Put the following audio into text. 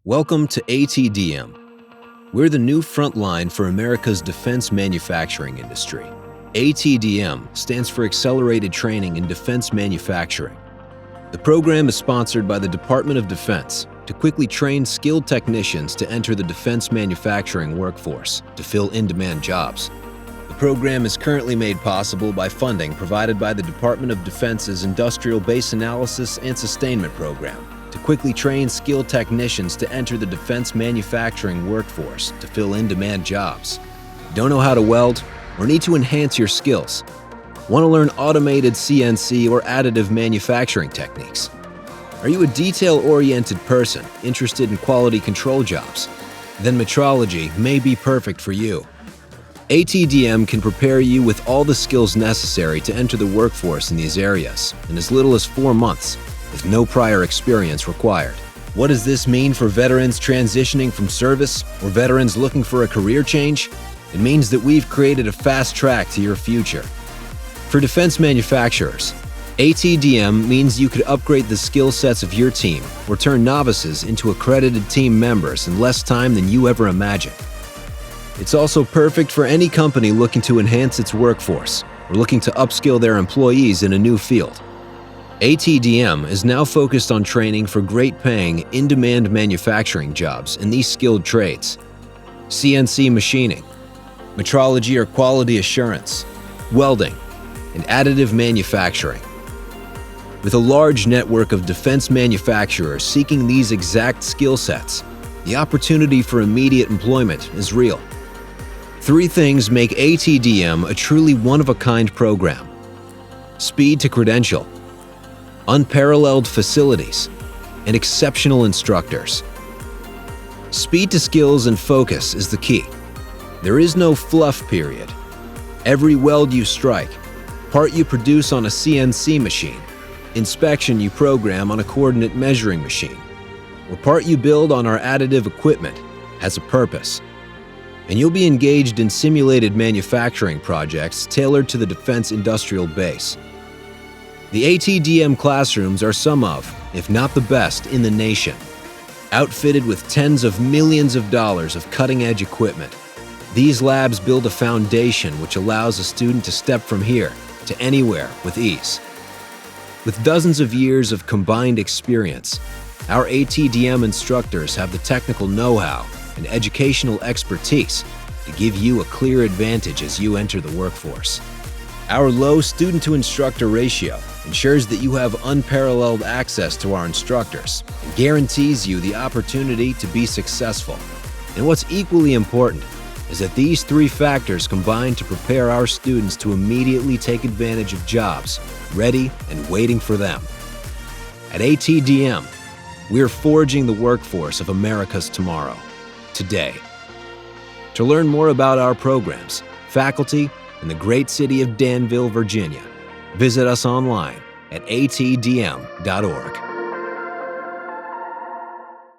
Welcome to ATDM. We're the new front line for America's defense manufacturing industry. ATDM stands for Accelerated Training in Defense Manufacturing. The program is sponsored by the Department of Defense to quickly train skilled technicians to enter the defense manufacturing workforce to fill in-demand jobs. The program is currently made possible by funding provided by the Department of Defense's Industrial Base Analysis and Sustainment Program to quickly train skilled technicians to enter the defense manufacturing workforce to fill in-demand jobs. Don't know how to weld or need to enhance your skills? Want to learn automated CNC or additive manufacturing techniques? Are you a detail-oriented person interested in quality control jobs? Then metrology may be perfect for you. ATDM can prepare you with all the skills necessary to enter the workforce in these areas in as little as 4 months, with no prior experience required. What does this mean for veterans transitioning from service or veterans looking for a career change? It means that we've created a fast track to your future. For defense manufacturers, ATDM means you could upgrade the skill sets of your team or turn novices into accredited team members in less time than you ever imagined. It's also perfect for any company looking to enhance its workforce or looking to upskill their employees in a new field. ATDM is now focused on training for great-paying, in-demand manufacturing jobs in these skilled trades: CNC machining, metrology or quality assurance, welding, and additive manufacturing. With a large network of defense manufacturers seeking these exact skill sets, the opportunity for immediate employment is real. 3 things make ATDM a truly one-of-a-kind program: speed to credential, unparalleled facilities, and exceptional instructors. Speed to skills and focus is the key. There is no fluff period. Every weld you strike, part you produce on a CNC machine, inspection you program on a coordinate measuring machine, or part you build on our additive equipment has a purpose. And you'll be engaged in simulated manufacturing projects tailored to the defense industrial base. The ATDM classrooms are some of, if not the best, in the nation. Outfitted with tens of millions of dollars of cutting-edge equipment, these labs build a foundation which allows a student to step from here to anywhere with ease. With dozens of years of combined experience, our ATDM instructors have the technical know-how and educational expertise to give you a clear advantage as you enter the workforce. Our low student-to-instructor ratio ensures that you have unparalleled access to our instructors and guarantees you the opportunity to be successful. And what's equally important is that these 3 factors combine to prepare our students to immediately take advantage of jobs ready and waiting for them. At ATDM, we're forging the workforce of America's tomorrow, today. To learn more about our programs, faculty, and the great city of Danville, Virginia, visit us online at atdm.org.